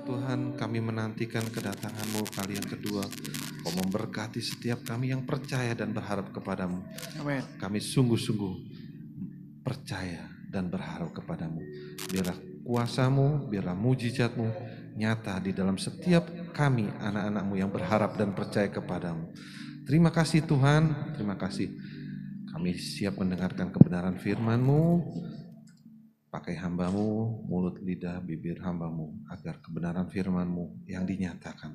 Tuhan, kami menantikan kedatangan-Mu kali yang kedua. Kau memberkati setiap kami yang percaya dan berharap kepadamu. Amin. Kami sungguh-sungguh percaya dan berharap kepadamu. Biarlah kuasa-Mu, biarlah mujizat-Mu nyata di dalam setiap kami, anak-anak-Mu yang berharap dan percaya kepadamu. Terima kasih Tuhan, terima kasih. Kami siap mendengarkan kebenaran firman-Mu. Pakai hamba-Mu, mulut, lidah, bibir hamba-Mu, agar kebenaran firman-Mu yang dinyatakan.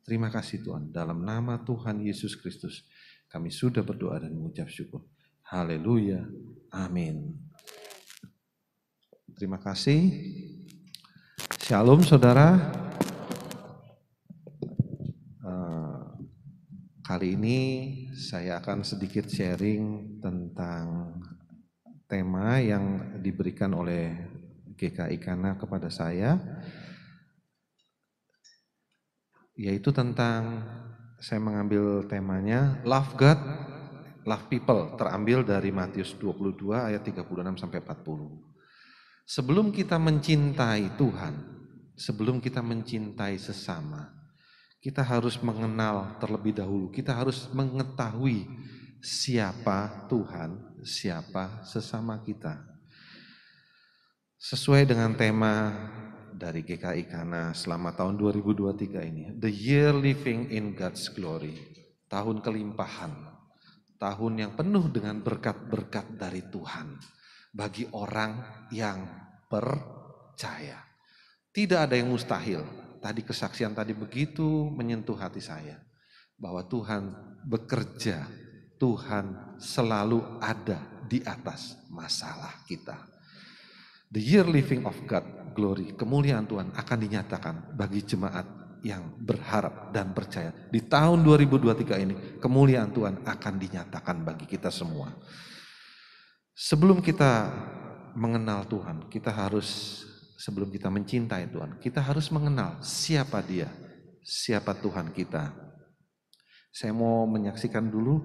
Terima kasih Tuhan, dalam nama Tuhan Yesus Kristus, kami sudah berdoa dan mengucap syukur. Haleluya, amin. Terima kasih. Shalom saudara. Kali ini saya akan sedikit sharing tentang tema yang diberikan oleh GKI Kana kepada saya, yaitu tentang, saya mengambil temanya Love God, Love People, terambil dari Matius 22 ayat 36 sampai 40. Sebelum kita mencintai Tuhan, sebelum kita mencintai sesama, kita harus mengenal terlebih dahulu, kita harus mengetahui siapa Tuhan, siapa sesama kita. Sesuai dengan tema dari GKI Kana selama tahun 2023 ini, The Year Living in God's Glory, tahun kelimpahan, tahun yang penuh dengan berkat-berkat dari Tuhan bagi orang yang percaya. Tidak ada yang mustahil. Tadi kesaksian tadi begitu menyentuh hati saya, bahwa Tuhan bekerja, Tuhan selalu ada di atas masalah kita. The year living of God, glory, kemuliaan Tuhan akan dinyatakan bagi jemaat yang berharap dan percaya. Di tahun 2023 ini, kemuliaan Tuhan akan dinyatakan bagi kita semua. Sebelum kita mengenal Tuhan, kita harus, sebelum kita mencintai Tuhan, kita harus mengenal siapa Dia, siapa Tuhan kita. Saya mau menyaksikan dulu,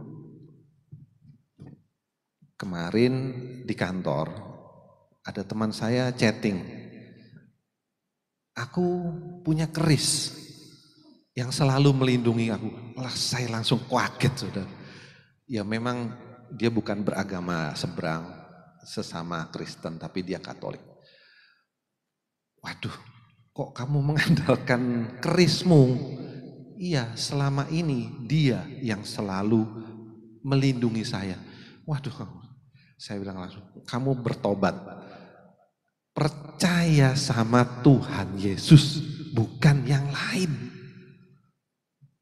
kemarin di kantor, ada teman saya chatting, aku punya keris yang selalu melindungi aku. Saya langsung kaget saudara. Ya memang dia bukan beragama seberang, sesama Kristen, tapi dia Katolik. Waduh, kok kamu mengandalkan kerismu? Iya, selama ini dia yang selalu melindungi saya. Waduh, saya bilang langsung, kamu bertobat. Percaya sama Tuhan Yesus, bukan yang lain.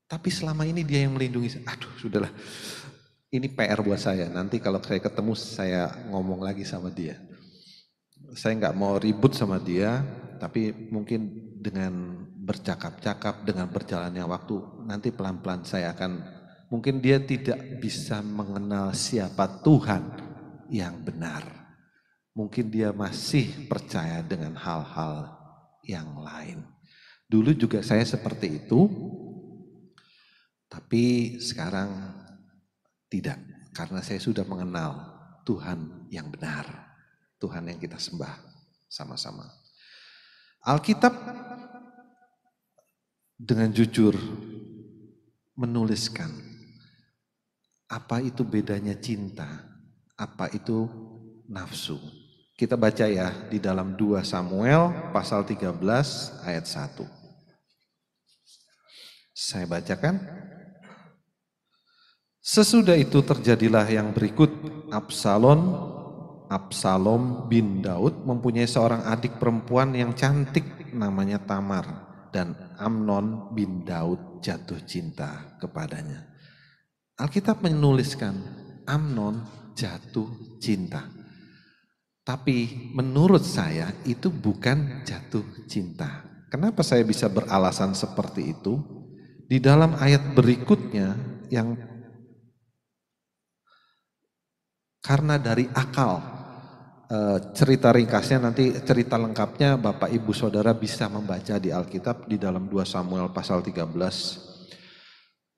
Tapi selama ini dia yang melindungi saya. Aduh, sudahlah. Ini PR buat saya. Nanti kalau saya ketemu, saya ngomong lagi sama dia. Saya nggak mau ribut sama dia, tapi mungkin dengan bercakap-cakap, dengan berjalannya waktu, nanti pelan-pelan saya akan, mungkin dia tidak bisa mengenal siapa Tuhan yang benar. Mungkin dia masih percaya dengan hal-hal yang lain. Dulu juga saya seperti itu, tapi sekarang tidak, karena saya sudah mengenal Tuhan yang benar, Tuhan yang kita sembah sama-sama. Alkitab dengan jujur menuliskan apa itu bedanya cinta, apa itu nafsu. Kita baca ya di dalam 2 Samuel pasal 13 ayat 1. Saya bacakan. Sesudah itu terjadilah yang berikut. Absalom bin Daud mempunyai seorang adik perempuan yang cantik namanya Tamar, dan Amnon bin Daud jatuh cinta kepadanya. Alkitab menuliskan Amnon jatuh cinta. Tapi menurut saya itu bukan jatuh cinta. Kenapa saya bisa beralasan seperti itu? Di dalam ayat berikutnya yang karena dari akal, cerita ringkasnya nanti, cerita lengkapnya Bapak Ibu Saudara bisa membaca di Alkitab di dalam 2 Samuel pasal 13.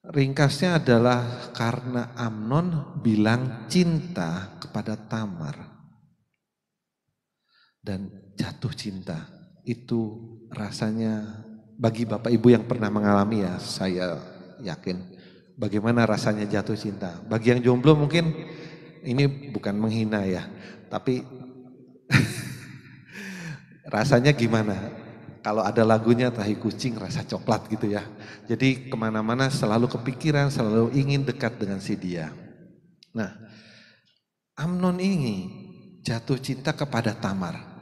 Ringkasnya adalah karena Amnon bilang cinta kepada Tamar dan jatuh cinta. Itu rasanya bagi Bapak Ibu yang pernah mengalami ya, saya yakin bagaimana rasanya jatuh cinta. Bagi yang jomblo mungkin ini bukan menghina ya, tapi rasanya gimana? Kalau ada lagunya tahi kucing rasa coklat gitu ya. Jadi kemana-mana selalu kepikiran, selalu ingin dekat dengan si dia. Nah, Amnon ini jatuh cinta kepada Tamar.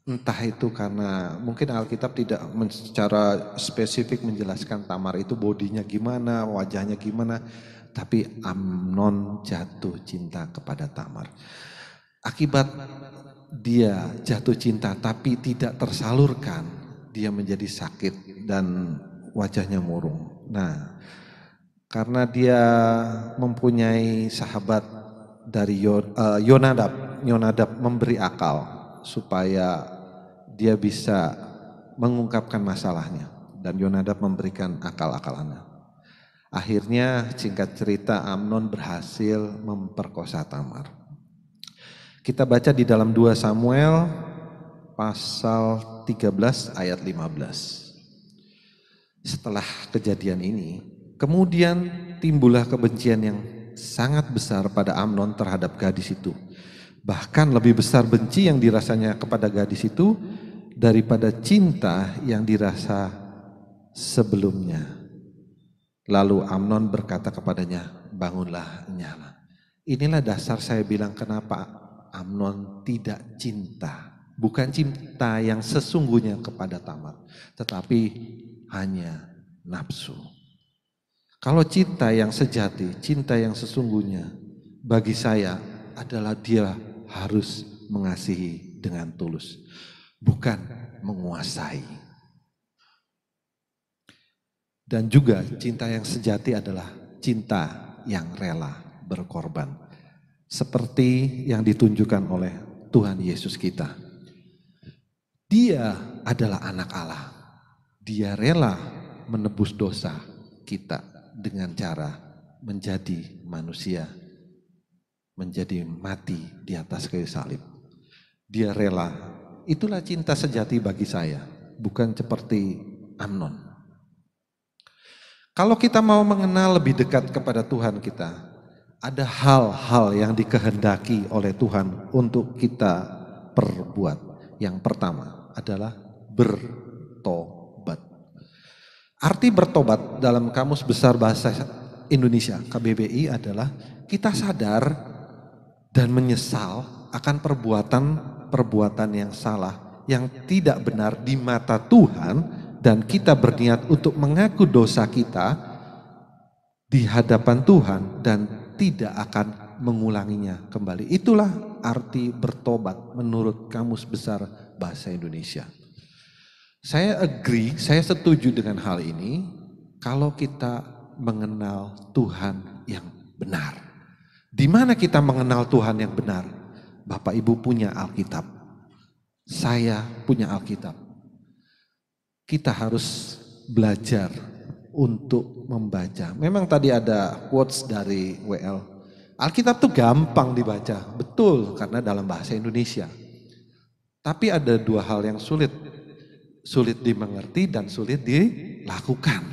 Entah itu karena mungkin Alkitab tidak secara spesifik menjelaskan Tamar itu bodinya gimana, wajahnya gimana. Tapi Amnon jatuh cinta kepada Tamar. Akibat dia jatuh cinta tapi tidak tersalurkan, dia menjadi sakit dan wajahnya murung. Nah, karena dia mempunyai sahabat dari Yonadab memberi akal supaya dia bisa mengungkapkan masalahnya, dan Yonadab memberikan akal-akalannya. Akhirnya singkat cerita Amnon berhasil memperkosa Tamar. Kita baca di dalam 2 Samuel pasal 13 ayat 15. Setelah kejadian ini, kemudian timbullah kebencian yang sangat besar pada Amnon terhadap gadis itu. Bahkan lebih besar benci yang dirasanya kepada gadis itu daripada cinta yang dirasa sebelumnya. Lalu Amnon berkata kepadanya, bangunlah, nyala. Inilah dasar saya bilang kenapa Amnon tidak cinta. Bukan cinta yang sesungguhnya kepada Tamar, tetapi hanya nafsu. Kalau cinta yang sejati, cinta yang sesungguhnya bagi saya adalah dia harus mengasihi dengan tulus, bukan menguasai. Dan juga cinta yang sejati adalah cinta yang rela berkorban. Seperti yang ditunjukkan oleh Tuhan Yesus kita. Dia adalah anak Allah. Dia rela menebus dosa kita dengan cara menjadi manusia, menjadi mati di atas kayu salib. Dia rela. Itulah cinta sejati bagi saya, bukan seperti Amnon. Kalau kita mau mengenal lebih dekat kepada Tuhan kita, ada hal-hal yang dikehendaki oleh Tuhan untuk kita perbuat. Yang pertama adalah bertobat. Arti bertobat dalam Kamus Besar Bahasa Indonesia KBBI adalah kita sadar dan menyesal akan perbuatan yang salah, yang tidak benar di mata Tuhan, dan kita berniat untuk mengaku dosa kita di hadapan Tuhan dan tidak akan mengulanginya kembali. Itulah arti bertobat menurut Kamus Besar Bahasa Indonesia. Saya agree, saya setuju dengan hal ini kalau kita mengenal Tuhan yang benar. Di mana kita mengenal Tuhan yang benar? Bapak Ibu punya Alkitab. Saya punya Alkitab. Kita harus belajar untuk membaca. Memang tadi ada quotes dari WL. Alkitab tuh gampang dibaca, betul, karena dalam bahasa Indonesia. Tapi ada dua hal yang sulit. Sulit dimengerti dan sulit dilakukan.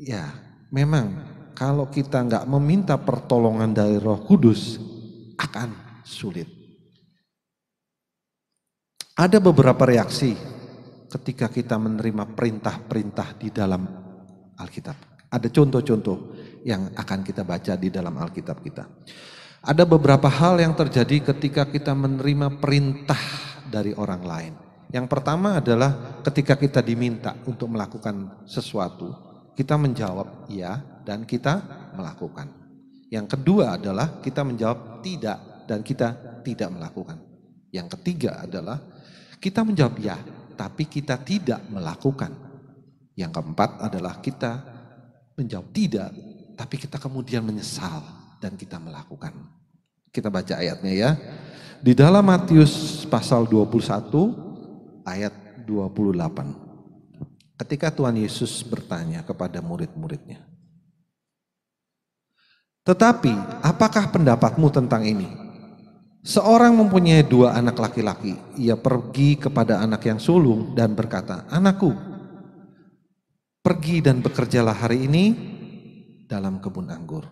Ya, memang kalau kita nggak meminta pertolongan dari Roh Kudus akan sulit. Ada beberapa reaksi ketika kita menerima perintah-perintah di dalam Alkitab. Ada contoh-contoh yang akan kita baca di dalam Alkitab kita. Ada beberapa hal yang terjadi ketika kita menerima perintah dari orang lain. Yang pertama adalah ketika kita diminta untuk melakukan sesuatu, kita menjawab ya dan kita melakukan. Yang kedua adalah kita menjawab tidak dan kita tidak melakukan. Yang ketiga adalah kita menjawab ya, tapi kita tidak melakukan. Yang keempat adalah kita menjawab tidak, tapi kita kemudian menyesal dan kita melakukan. Kita baca ayatnya ya. Di dalam Matius pasal 21 ayat 28. Ketika Tuhan Yesus bertanya kepada murid-muridnya, "Tetapi apakah pendapatmu tentang ini? Seorang mempunyai 2 anak laki-laki. Ia pergi kepada anak yang sulung dan berkata, 'Anakku, pergi dan bekerjalah hari ini dalam kebun anggur.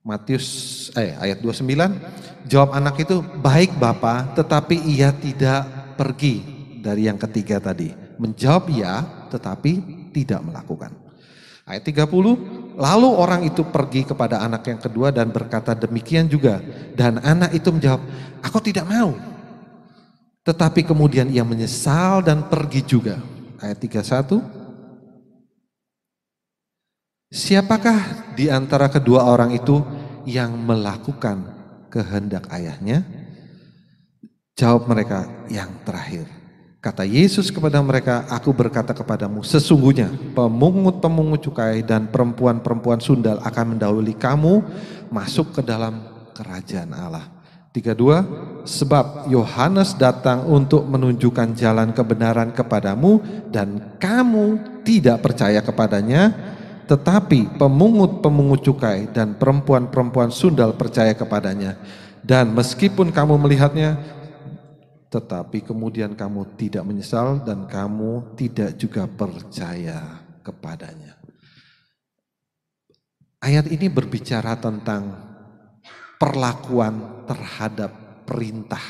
Matius ayat 29, jawab anak itu, baik Bapa, tetapi ia tidak pergi. Dari yang ketiga tadi, menjawab ya tetapi tidak melakukan. Ayat 30, lalu orang itu pergi kepada anak yang kedua dan berkata demikian juga. Dan anak itu menjawab, aku tidak mau. Tetapi kemudian ia menyesal dan pergi juga. Ayat 31, siapakah di antara kedua orang itu yang melakukan kehendak ayahnya? Jawab mereka, yang terakhir. Kata Yesus kepada mereka, aku berkata kepadamu, sesungguhnya pemungut-pemungut cukai dan perempuan-perempuan sundal akan mendahului kamu masuk ke dalam kerajaan Allah. 32, sebab Yohanes datang untuk menunjukkan jalan kebenaran kepadamu dan kamu tidak percaya kepadanya, tetapi pemungut-pemungut cukai dan perempuan-perempuan sundal percaya kepadanya. Dan meskipun kamu melihatnya, tetapi kemudian kamu tidak menyesal dan kamu tidak juga percaya kepadanya. Ayat ini berbicara tentang perlakuan terhadap perintah.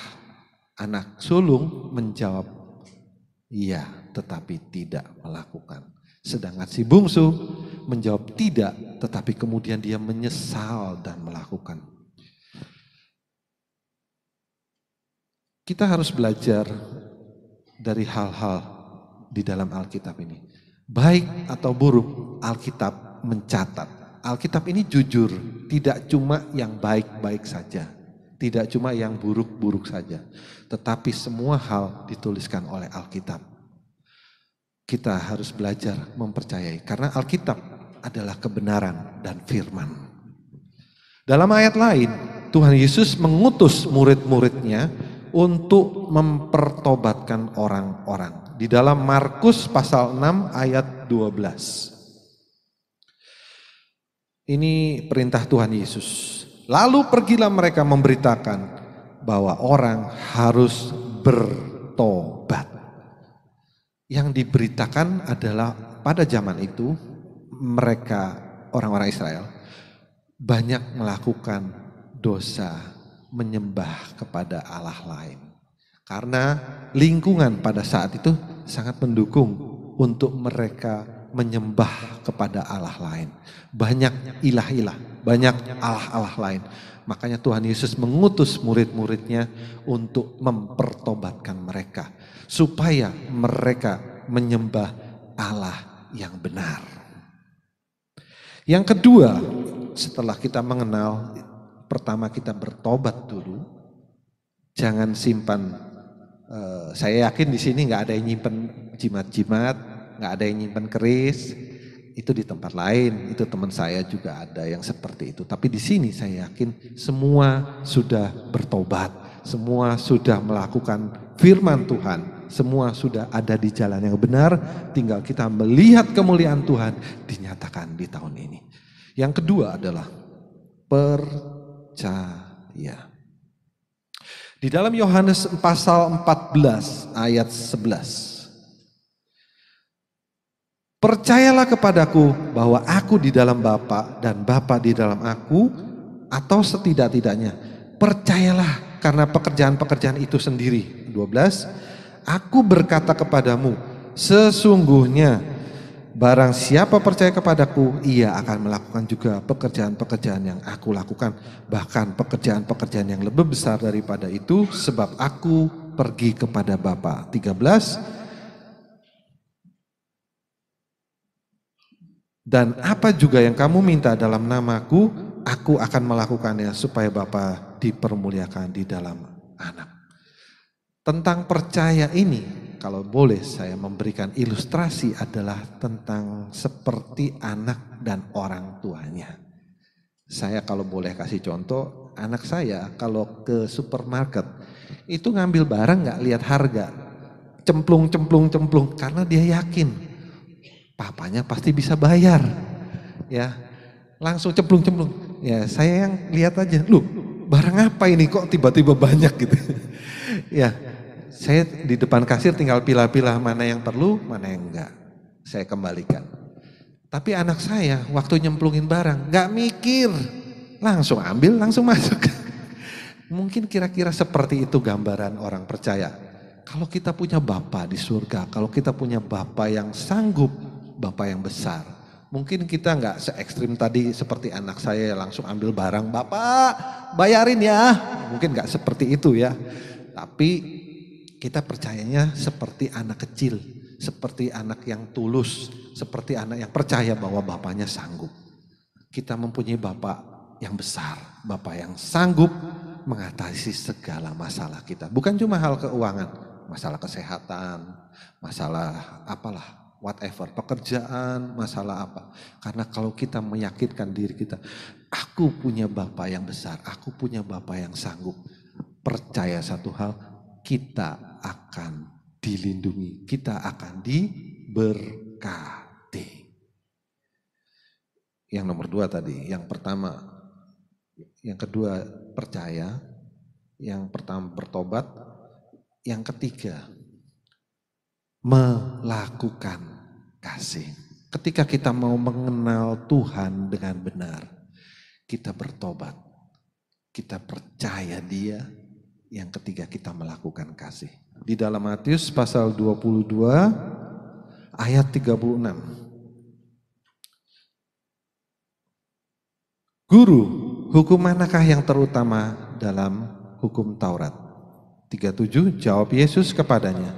Anak sulung menjawab iya tetapi tidak melakukan. Sedangkan si bungsu menjawab tidak tetapi kemudian dia menyesal dan melakukan. Kita harus belajar dari hal-hal di dalam Alkitab ini. Baik atau buruk, Alkitab mencatat. Alkitab ini jujur, tidak cuma yang baik-baik saja. Tidak cuma yang buruk-buruk saja. Tetapi semua hal dituliskan oleh Alkitab. Kita harus belajar mempercayai. Karena Alkitab adalah kebenaran dan firman. Dalam ayat lain, Tuhan Yesus mengutus murid-muridnya untuk mempertobatkan orang-orang. Di dalam Markus pasal 6 ayat 12. Ini perintah Tuhan Yesus. Lalu pergilah mereka memberitakan bahwa orang harus bertobat. Yang diberitakan adalah pada zaman itu mereka orang-orang Israel banyak melakukan dosa menyembah kepada Allah lain. Karena lingkungan pada saat itu sangat mendukung untuk mereka menyembah kepada Allah lain. Banyak ilah-ilah, banyak Allah-Allah lain. Makanya Tuhan Yesus mengutus murid-muridnya untuk mempertobatkan mereka. Supaya mereka menyembah Allah yang benar. Yang kedua, setelah kita mengenal, pertama kita bertobat dulu, jangan simpan. Saya yakin di sini nggak ada yang nyimpen jimat-jimat, nggak ada yang nyimpen keris. Itu di tempat lain, itu teman saya juga ada yang seperti itu. Tapi di sini saya yakin semua sudah bertobat, semua sudah melakukan firman Tuhan, semua sudah ada di jalan yang benar. Tinggal kita melihat kemuliaan Tuhan dinyatakan di tahun ini. Yang kedua adalah percaya. Di dalam Yohanes pasal 14 ayat 11. Percayalah kepadaku bahwa aku di dalam Bapa dan Bapa di dalam aku, atau setidak-tidaknya percayalah karena pekerjaan-pekerjaan itu sendiri. 12. Aku berkata kepadamu, sesungguhnya barang siapa percaya kepadaku, ia akan melakukan juga pekerjaan-pekerjaan yang aku lakukan. Bahkan pekerjaan-pekerjaan yang lebih besar daripada itu, sebab aku pergi kepada Bapa. 13. Dan apa juga yang kamu minta dalam namaku, aku akan melakukannya supaya Bapa dipermuliakan di dalam Anak. Tentang percaya ini, kalau boleh saya memberikan ilustrasi adalah tentang seperti anak dan orang tuanya. Saya kalau boleh kasih contoh, anak saya kalau ke supermarket itu ngambil barang nggak lihat harga, cemplung, karena dia yakin papanya pasti bisa bayar, ya langsung cemplung. Ya saya yang lihat aja, lu barang apa ini kok tiba-tiba banyak gitu. Ya saya di depan kasir tinggal pilah-pilah mana yang perlu, mana yang enggak. Saya kembalikan. Tapi anak saya waktu nyemplungin barang gak mikir, langsung ambil, langsung masuk. Mungkin kira-kira seperti itu gambaran orang percaya. Kalau kita punya Bapa di surga, kalau kita punya Bapa yang sanggup, Bapa yang besar. Mungkin kita gak se-ekstrim tadi seperti anak saya langsung ambil barang, Bapak bayarin ya. Mungkin gak seperti itu ya. Tapi kita percayanya seperti anak kecil, seperti anak yang tulus, seperti anak yang percaya bahwa Bapaknya sanggup. Kita mempunyai Bapak yang besar, Bapak yang sanggup mengatasi segala masalah kita. Bukan cuma hal keuangan, masalah kesehatan, masalah apalah, whatever, pekerjaan, masalah apa. Karena kalau kita meyakinkan diri kita, aku punya Bapa yang besar, aku punya Bapa yang sanggup. Percaya satu hal, kita akan dilindungi, kita akan diberkati. Yang nomor 2 tadi, yang pertama, yang kedua percaya, yang pertama bertobat, yang ketiga melakukan kasih. Ketika kita mau mengenal Tuhan dengan benar, kita bertobat, kita percaya Dia, yang ketiga kita melakukan kasih. Di dalam Matius pasal 22 ayat 36. Guru, hukum manakah yang terutama dalam hukum Taurat? 37, jawab Yesus kepadanya,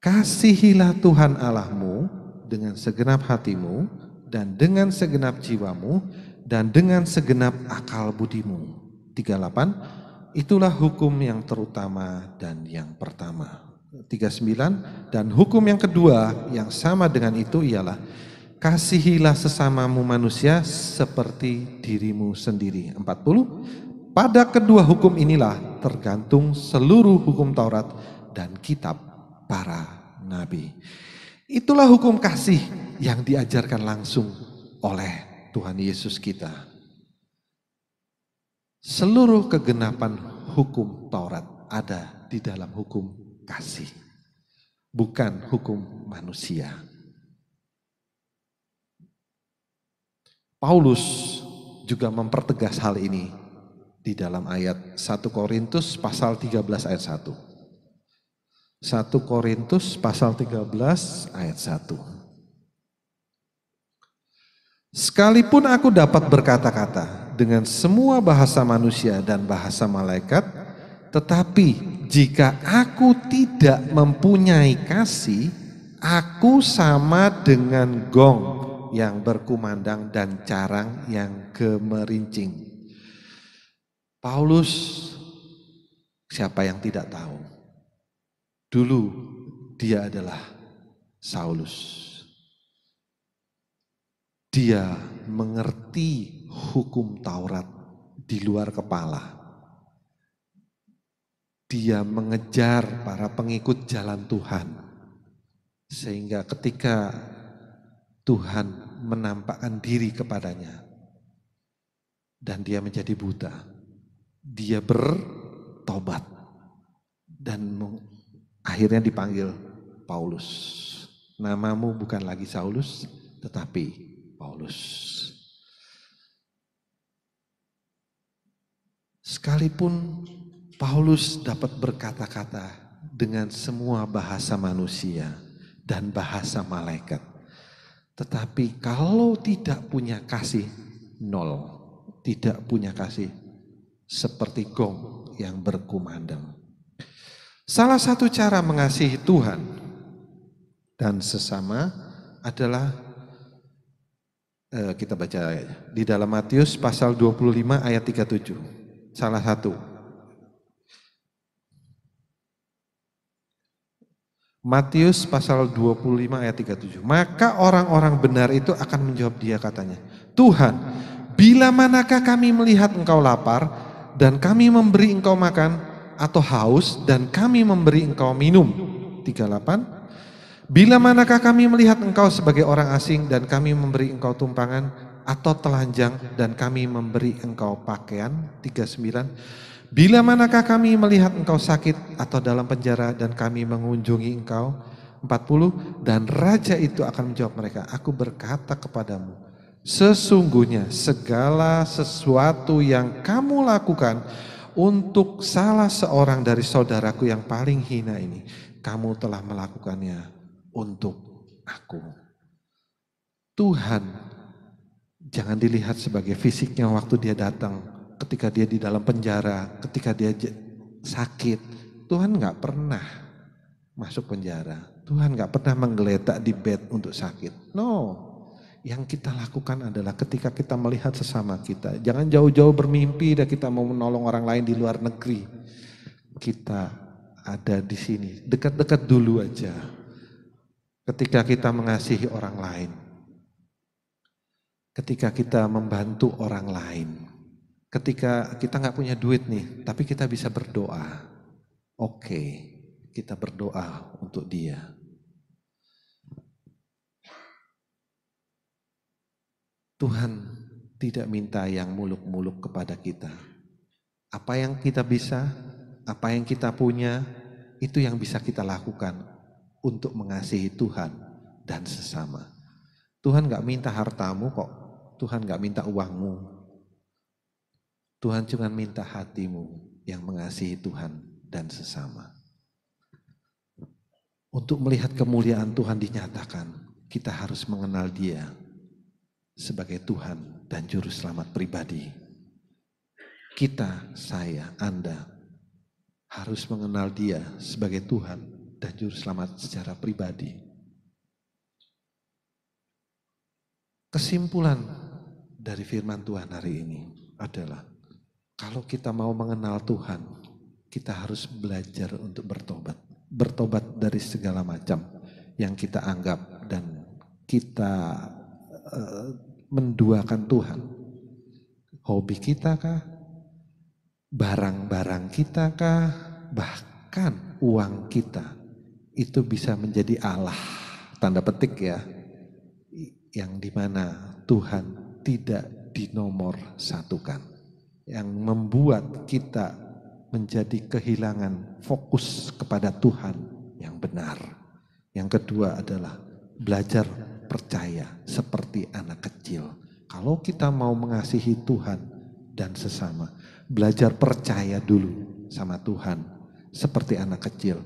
kasihilah Tuhan Allahmu dengan segenap hatimu dan dengan segenap jiwamu dan dengan segenap akal budimu. 38, itulah hukum yang terutama dan yang pertama. 39, dan hukum yang kedua yang sama dengan itu ialah kasihilah sesamamu manusia seperti dirimu sendiri. 40, pada kedua hukum inilah tergantung seluruh hukum Taurat dan kitab para nabi. Itulah hukum kasih yang diajarkan langsung oleh Tuhan Yesus kita. Seluruh kegenapan hukum Taurat ada di dalam hukum kasih, bukan hukum manusia. Paulus juga mempertegas hal ini di dalam ayat 1 Korintus pasal 13 ayat 1. 1 Korintus pasal 13 ayat 1. Sekalipun aku dapat berkata-kata dengan semua bahasa manusia dan bahasa malaikat, tetapi jika aku tidak mempunyai kasih, aku sama dengan gong yang berkumandang dan carang yang gemerincing. Paulus, siapa yang tidak tahu? Dulu dia adalah Saulus. Dia mengerti hukum Taurat di luar kepala. Dia mengejar para pengikut jalan Tuhan. Sehingga ketika Tuhan menampakkan diri kepadanya dan dia menjadi buta, dia bertobat dan akhirnya dipanggil Paulus. Namamu bukan lagi Saulus tetapi Paulus. Sekalipun Paulus dapat berkata-kata dengan semua bahasa manusia dan bahasa malaikat, tetapi kalau tidak punya kasih, nol. Tidak punya kasih, seperti gong yang berkumandang. Salah satu cara mengasihi Tuhan dan sesama adalah, kita baca di dalam Matius pasal 25 ayat 37. Salah satu. Matius pasal 25 ayat 37. Maka orang-orang benar itu akan menjawab dia katanya, Tuhan, bila manakah kami melihat engkau lapar dan kami memberi engkau makan, atau haus dan kami memberi engkau minum. 38. Bila manakah kami melihat engkau sebagai orang asing dan kami memberi engkau tumpangan, atau telanjang dan kami memberi engkau pakaian. 39. Bila manakah kami melihat engkau sakit atau dalam penjara dan kami mengunjungi engkau, 40, dan raja itu akan menjawab mereka, aku berkata kepadamu, sesungguhnya segala sesuatu yang kamu lakukan untuk salah seorang dari saudaraku yang paling hina ini, kamu telah melakukannya untuk aku. Tuhan jangan dilihat sebagai fisiknya waktu dia datang, ketika dia di dalam penjara, ketika dia sakit. Tuhan gak pernah masuk penjara. Tuhan gak pernah menggeletak di bed untuk sakit. No, yang kita lakukan adalah ketika kita melihat sesama kita. Jangan jauh-jauh bermimpi dan kita mau menolong orang lain di luar negeri. Kita ada di sini, dekat-dekat dulu aja. Ketika kita mengasihi orang lain. Ketika kita membantu orang lain. Ketika kita gak punya duit nih, tapi kita bisa berdoa. Oke. Kita berdoa untuk dia. Tuhan tidak minta yang muluk-muluk kepada kita. Apa yang kita bisa, apa yang kita punya, itu yang bisa kita lakukan untuk mengasihi Tuhan dan sesama. Tuhan gak minta hartamu kok, Tuhan gak minta uangmu. Tuhan cuma minta hatimu yang mengasihi Tuhan dan sesama. Untuk melihat kemuliaan Tuhan dinyatakan, kita harus mengenal Dia sebagai Tuhan dan Juru Selamat pribadi. Kita, saya, Anda harus mengenal Dia sebagai Tuhan dan Juru Selamat secara pribadi. Kesimpulan dari firman Tuhan hari ini adalah, kalau kita mau mengenal Tuhan, kita harus belajar untuk bertobat. Bertobat dari segala macam yang kita anggap dan kita menduakan Tuhan. Hobi kita kah? Barang-barang kita kah? Bahkan uang kita itu bisa menjadi Allah, tanda petik ya, yang dimana Tuhan tidak dinomor satukan, yang membuat kita menjadi kehilangan fokus kepada Tuhan yang benar. Yang kedua adalah belajar percaya seperti anak kecil. Kalau kita mau mengasihi Tuhan dan sesama, belajar percaya dulu sama Tuhan seperti anak kecil.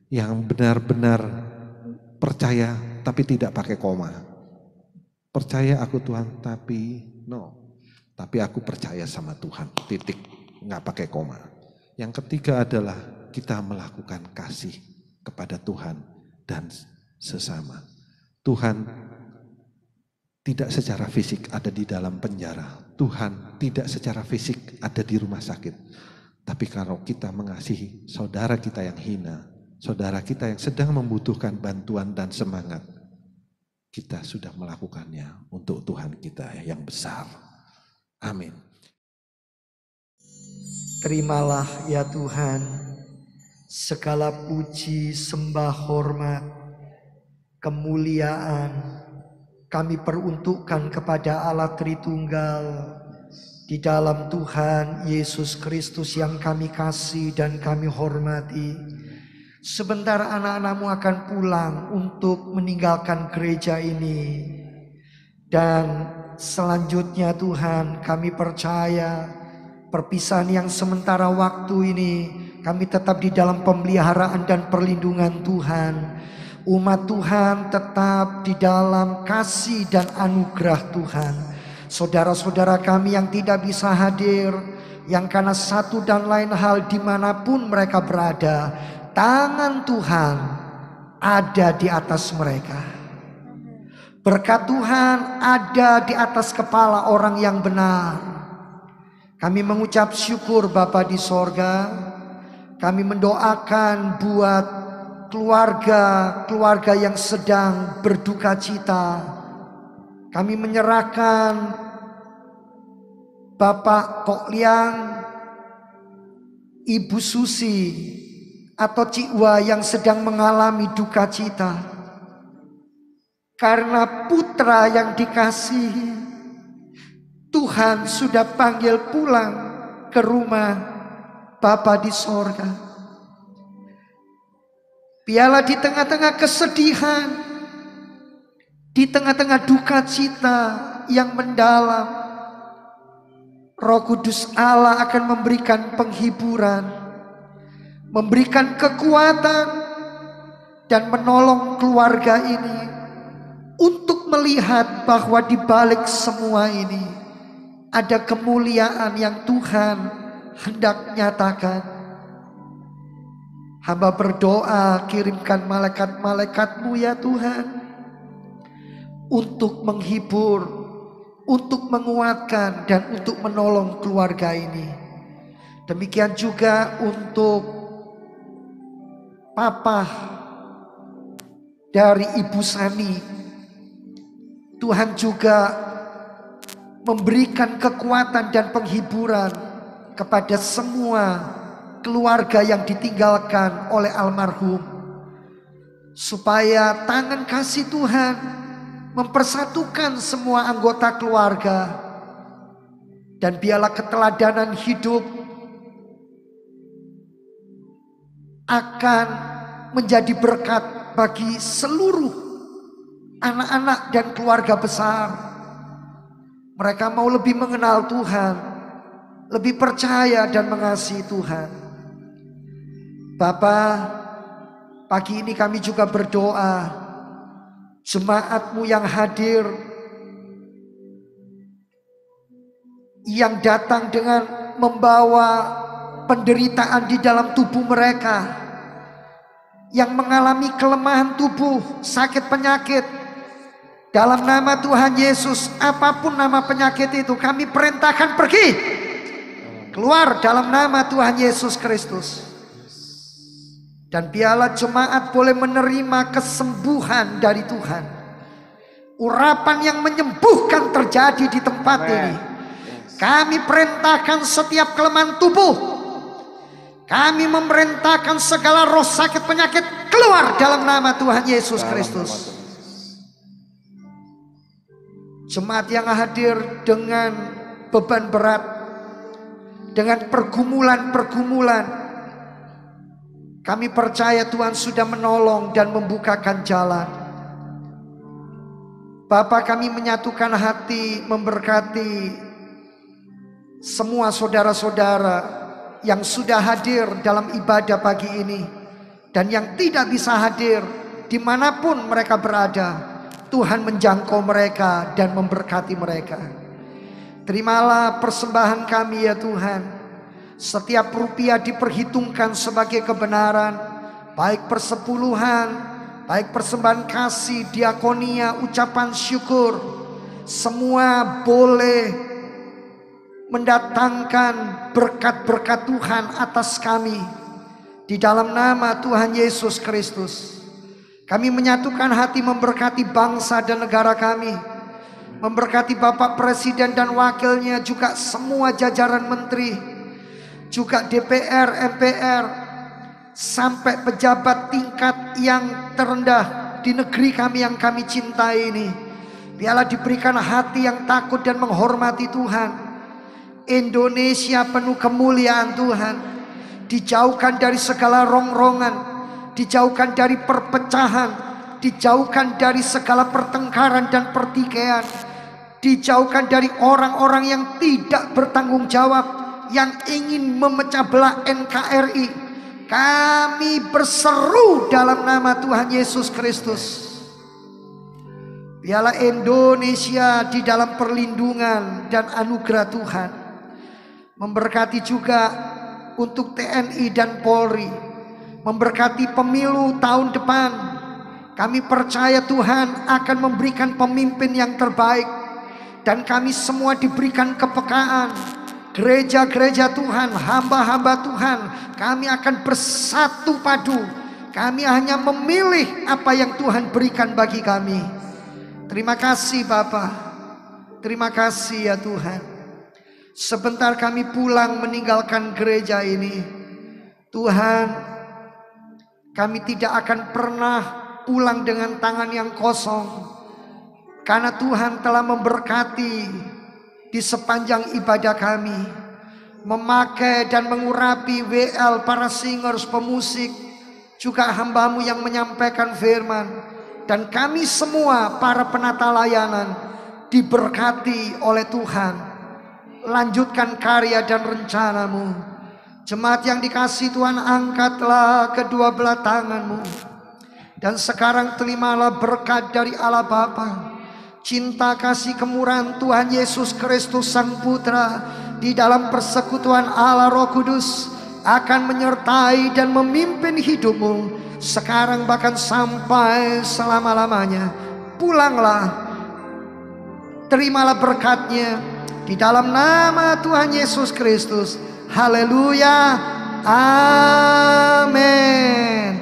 Yang benar-benar percaya tapi tidak pakai koma. Percaya aku Tuhan tapi tapi aku percaya sama Tuhan, titik, nggak pakai koma. Yang ketiga adalah kita melakukan kasih kepada Tuhan dan sesama. Tuhan tidak secara fisik ada di dalam penjara. Tuhan tidak secara fisik ada di rumah sakit. Tapi kalau kita mengasihi saudara kita yang hina, saudara kita yang sedang membutuhkan bantuan dan semangat, kita sudah melakukannya untuk Tuhan kita yang besar. Amin. Terimalah ya Tuhan segala puji, sembah, hormat, kemuliaan kami peruntukkan kepada Allah Tritunggal di dalam Tuhan Yesus Kristus yang kami kasih dan kami hormati. Sebentar anak-anakmu akan pulang untuk meninggalkan gereja ini. Dan selanjutnya Tuhan, kami percaya perpisahan yang sementara waktu ini kami tetap di dalam pemeliharaan dan perlindungan Tuhan. Umat Tuhan tetap di dalam kasih dan anugerah Tuhan. Saudara-saudara kami yang tidak bisa hadir, yang karena satu dan lain hal dimanapun mereka berada, tangan Tuhan ada di atas mereka. Berkat Tuhan ada di atas kepala orang yang benar. Kami mengucap syukur Bapa di sorga. Kami mendoakan buat keluarga yang sedang berduka cita. Kami menyerahkan Bapak Kok Liang, Ibu Susi, atau Cikwa yang sedang mengalami duka cita. Karena putra yang dikasihi Tuhan sudah panggil pulang ke rumah Bapa di sorga. Biarlah di tengah-tengah kesedihan, di tengah-tengah duka cita yang mendalam, Roh Kudus Allah akan memberikan penghiburan, memberikan kekuatan, dan menolong keluarga ini untuk melihat bahwa di balik semua ini ada kemuliaan yang Tuhan hendak nyatakan. Hamba berdoa, kirimkan malaikat-malaikat-Mu ya Tuhan, untuk menghibur, untuk menguatkan, dan untuk menolong keluarga ini. Demikian juga untuk Papa dari Ibu Sani. Tuhan juga memberikan kekuatan dan penghiburan kepada semua keluarga yang ditinggalkan oleh almarhum, supaya tangan kasih Tuhan mempersatukan semua anggota keluarga, dan biarlah keteladanan hidup akan menjadi berkat bagi seluruh anak-anak dan keluarga besar. Mereka mau lebih mengenal Tuhan, lebih percaya dan mengasihi Tuhan. Bapa, pagi ini kami juga berdoa, jemaat-Mu yang hadir, yang datang dengan membawa penderitaan di dalam tubuh mereka, yang mengalami kelemahan tubuh, sakit penyakit, dalam nama Tuhan Yesus, apapun nama penyakit itu, kami perintahkan pergi, keluar dalam nama Tuhan Yesus Kristus. Dan biarlah jemaat boleh menerima kesembuhan dari Tuhan. Urapan yang menyembuhkan terjadi di tempat ini. Kami perintahkan setiap kelemahan tubuh, kami memerintahkan segala roh sakit penyakit keluar dalam nama Tuhan Yesus Kristus. Jemaat yang hadir dengan beban berat, dengan pergumulan-pergumulan, kami percaya Tuhan sudah menolong dan membukakan jalan. Bapa, kami menyatukan hati memberkati semua saudara-saudara yang sudah hadir dalam ibadah pagi ini, dan yang tidak bisa hadir dimanapun mereka berada. Tuhan menjangkau mereka dan memberkati mereka. Terimalah persembahan kami ya Tuhan. Setiap rupiah diperhitungkan sebagai kebenaran, baik persepuluhan, baik persembahan kasih, diakonia, ucapan syukur, semua boleh mendatangkan berkat-berkat Tuhan atas kami. Di dalam nama Tuhan Yesus Kristus, kami menyatukan hati memberkati bangsa dan negara kami, memberkati Bapak Presiden dan wakilnya, juga semua jajaran menteri, juga DPR, MPR, sampai pejabat tingkat yang terendah di negeri kami yang kami cintai ini. Biarlah diberikan hati yang takut dan menghormati Tuhan. Indonesia penuh kemuliaan Tuhan, dijauhkan dari segala rongrongan, dijauhkan dari perpecahan, dijauhkan dari segala pertengkaran dan pertikaian, dijauhkan dari orang-orang yang tidak bertanggung jawab, yang ingin memecah belah NKRI. Kami berseru dalam nama Tuhan Yesus Kristus, biarlah Indonesia di dalam perlindungan dan anugerah Tuhan. Memberkati juga untuk TNI dan Polri, memberkati pemilu tahun depan. Kami percaya Tuhan akan memberikan pemimpin yang terbaik, dan kami semua diberikan kepekaan. Gereja-gereja Tuhan, hamba-hamba Tuhan, kami akan bersatu padu. Kami hanya memilih apa yang Tuhan berikan bagi kami. Terima kasih Bapa, terima kasih ya Tuhan. Sebentar kami pulang meninggalkan gereja ini, Tuhan, kami tidak akan pernah pulang dengan tangan yang kosong, karena Tuhan telah memberkati di sepanjang ibadah kami, memakai dan mengurapi WL, para singers, pemusik, juga hamba-Mu yang menyampaikan firman, dan kami semua para penata layanan diberkati oleh Tuhan. Lanjutkan karya dan rencana-Mu. Jemaat yang dikasihi Tuhan, angkatlah kedua belah tangan-Mu. Dan sekarang terimalah berkat dari Allah Bapa, cinta kasih kemurahan Tuhan Yesus Kristus Sang Putra, di dalam persekutuan Allah Roh Kudus akan menyertai dan memimpin hidupmu sekarang bahkan sampai selama-lamanya. Pulanglah, terimalah berkatnya di dalam nama Tuhan Yesus Kristus. Haleluya, amin.